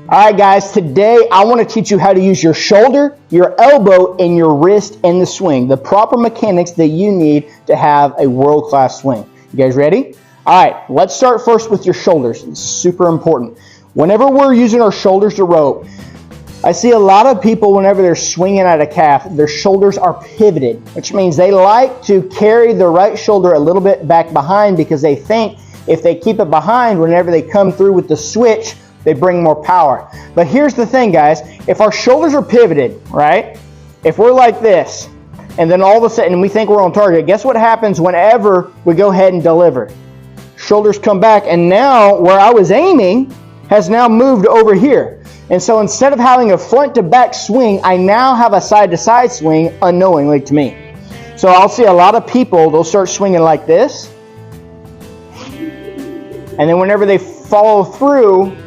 All right, guys, today I want to teach you how to use your shoulder, your elbow, and your wrist in the swing. The proper mechanics that you need to have a world-class swing. You guys ready? All right, let's start first with your shoulders. It's super important. Whenever we're using our shoulders to rope, I see a lot of people whenever they're swinging at a calf, their shoulders are pivoted, which means they like to carry the right shoulder a little bit back behind because they think if they keep it behind, whenever they come through with the switch, they bring more power. But here's the thing, guys. If our shoulders are pivoted, right? If we're like this, and then all of a sudden we think we're on target, guess what happens whenever we go ahead and deliver? Shoulders come back, and now where I was aiming has now moved over here. And so instead of having a front to back swing, I now have a side to side swing unknowingly to me. So I'll see a lot of people, they'll start swinging like this. And then whenever they follow through,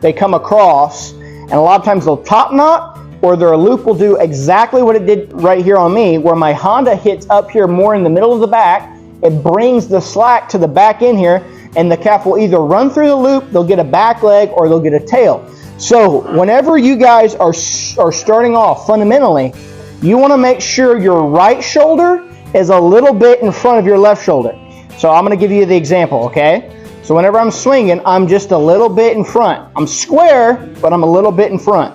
they come across, and a lot of times they'll top knot, or their loop will do exactly what it did right here on me, where my Honda hits up here more in the middle of the back. It brings the slack to the back end here, and the calf will either run through the loop, they'll get a back leg, or they'll get a tail. So whenever you guys are starting off, fundamentally, you want to make sure your right shoulder is a little bit in front of your left shoulder. So I'm going to give you the example, okay? So whenever I'm swinging, I'm just a little bit in front. I'm square, but I'm a little bit in front.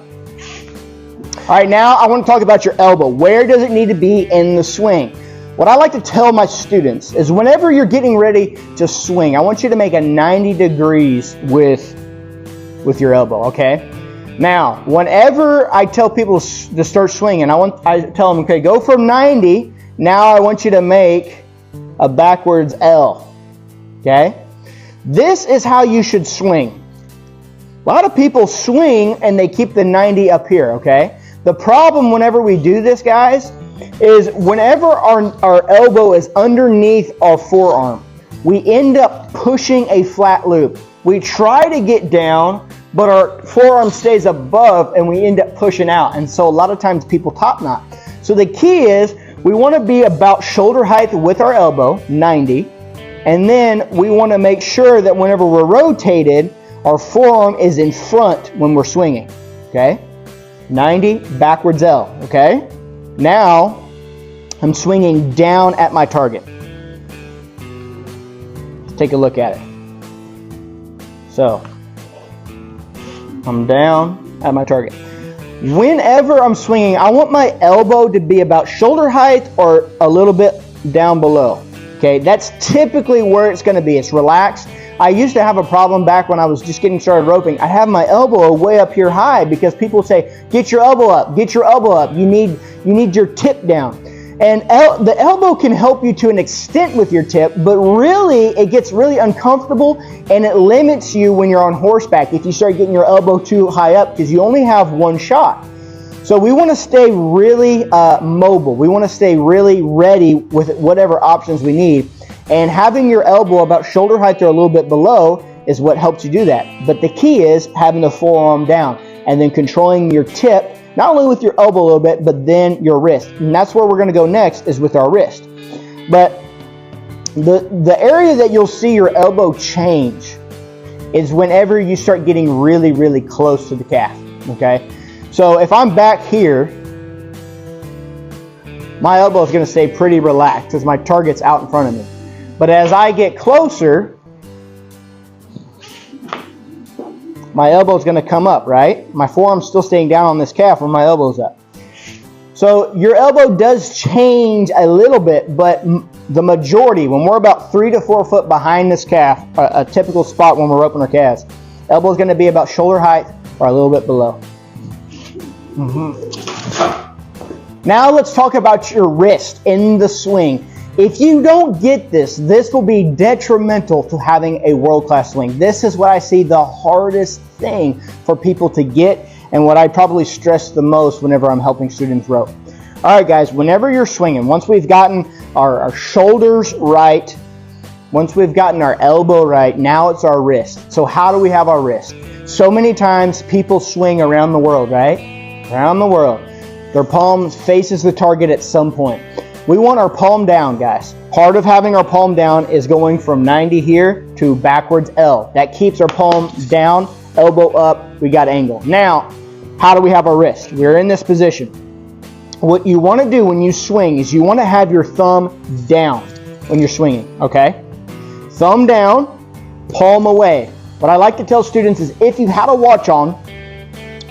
All right, now I want to talk about your elbow. Where does it need to be in the swing? What I like to tell my students is whenever you're getting ready to swing, I want you to make a 90 degrees with your elbow, okay? Now, whenever I tell people to start swinging, I tell them, okay, go from 90. Now I want you to make a backwards L, okay? This is how you should swing. A lot of people swing and they keep the 90 up here, okay? The problem whenever we do this, guys, is whenever our elbow is underneath our forearm, we end up pushing a flat loop. We try to get down, but our forearm stays above and we end up pushing out. And so a lot of times people top knot. So the key is we want to be about shoulder height with our elbow, 90. And then we want to make sure that whenever we're rotated, our forearm is in front when we're swinging, okay? 90, backwards L, okay? Now, I'm swinging down at my target. Let's take a look at it. So, I'm down at my target. Whenever I'm swinging, I want my elbow to be about shoulder height or a little bit down below. Okay, that's typically where it's going to be. It's relaxed. I used to have a problem back when I was just getting started roping. I have my elbow way up here high because people say, get your elbow up, get your elbow up. You need your tip down. And the elbow can help you to an extent with your tip, but really it gets really uncomfortable and it limits you when you're on horseback if you start getting your elbow too high up because you only have one shot. So we want to stay really mobile. We want to stay really ready with whatever options we need. And having your elbow about shoulder height or a little bit below is what helps you do that. But the key is having the forearm down and then controlling your tip, not only with your elbow a little bit, but then your wrist. And that's where we're going to go next is with our wrist. But the area that you'll see your elbow change is whenever you start getting really, really close to the calf, okay? So if I'm back here, my elbow is going to stay pretty relaxed because my target's out in front of me. But as I get closer, my elbow is going to come up, right? My forearm's still staying down on this calf where my elbow's up. So your elbow does change a little bit, but the majority, when we're about 3 to 4 foot behind this calf, a typical spot when we're roping our calves, elbow is going to be about shoulder height or a little bit below. Now let's talk about your wrist in the swing. If you don't get this, this will be detrimental to having a world-class swing. This is what I see the hardest thing for people to get and what I probably stress the most whenever I'm helping students rope. All right, guys, whenever you're swinging, once we've gotten our shoulders right, once we've gotten our elbow right, now it's our wrist. So how do we have our wrist? So many times people swing around the world, right? Around the world. Their palm faces the target at some point. We want our palm down, guys. Part of having our palm down is going from 90 here to backwards L. That keeps our palm down elbow up, we got angle. Now, how do we have our wrist? We're in this position. What you want to do when you swing is you want to have your thumb down when you're swinging, okay? Thumb down, palm away. What I like to tell students is if you had a watch on,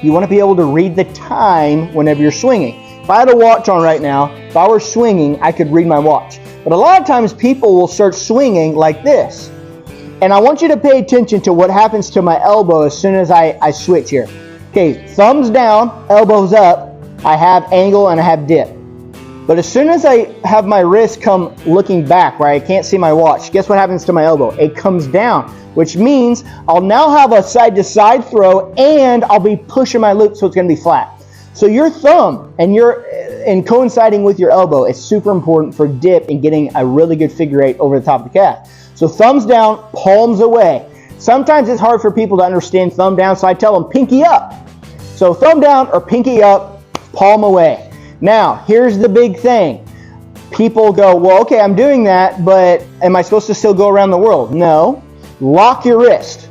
you want to be able to read the time whenever you're swinging. If I had a watch on right now, if I were swinging, I could read my watch. But a lot of times people will start swinging like this. And I want you to pay attention to what happens to my elbow as soon as I switch here. Okay, thumbs down, elbows up, I have angle and I have dip. But as soon as I have my wrist come looking back where I can't see my watch, guess what happens to my elbow? It comes down, which means I'll now have a side-to-side throw and I'll be pushing my loop so it's going to be flat. So your thumb and coinciding with your elbow is super important for dip and getting a really good figure eight over the top of the calf. So thumbs down, palms away. Sometimes it's hard for people to understand thumb down, so I tell them pinky up. So thumb down or pinky up, palm away. Now, here's the big thing. People go, well, okay, I'm doing that, but am I supposed to still go around the world? No. Lock your wrist.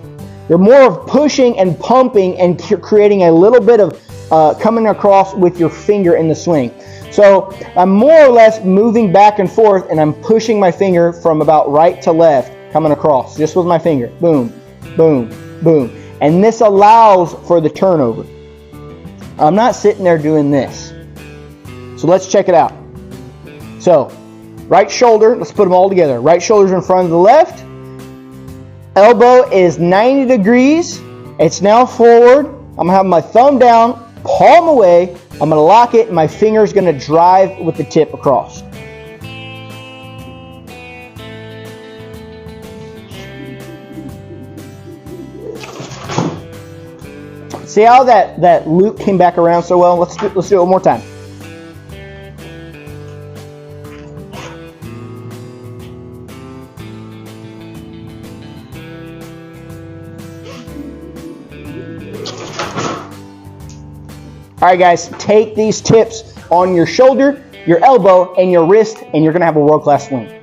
You're more of pushing and pumping and creating a little bit of coming across with your finger in the swing. So I'm more or less moving back and forth, and I'm pushing my finger from about right to left, coming across, just with my finger. Boom, boom, boom. And this allows for the turnover. I'm not sitting there doing this. So let's check it out. So, right shoulder, let's put them all together. Right shoulder's in front of the left. Elbow is 90 degrees. It's now forward. I'm going to have my thumb down, palm away. I'm going to lock it, and my finger's going to drive with the tip across. See how that loop came back around so well? Let's do it one more time. All right, guys, take these tips on your shoulder, your elbow, and your wrist, and you're going to have a world-class swing.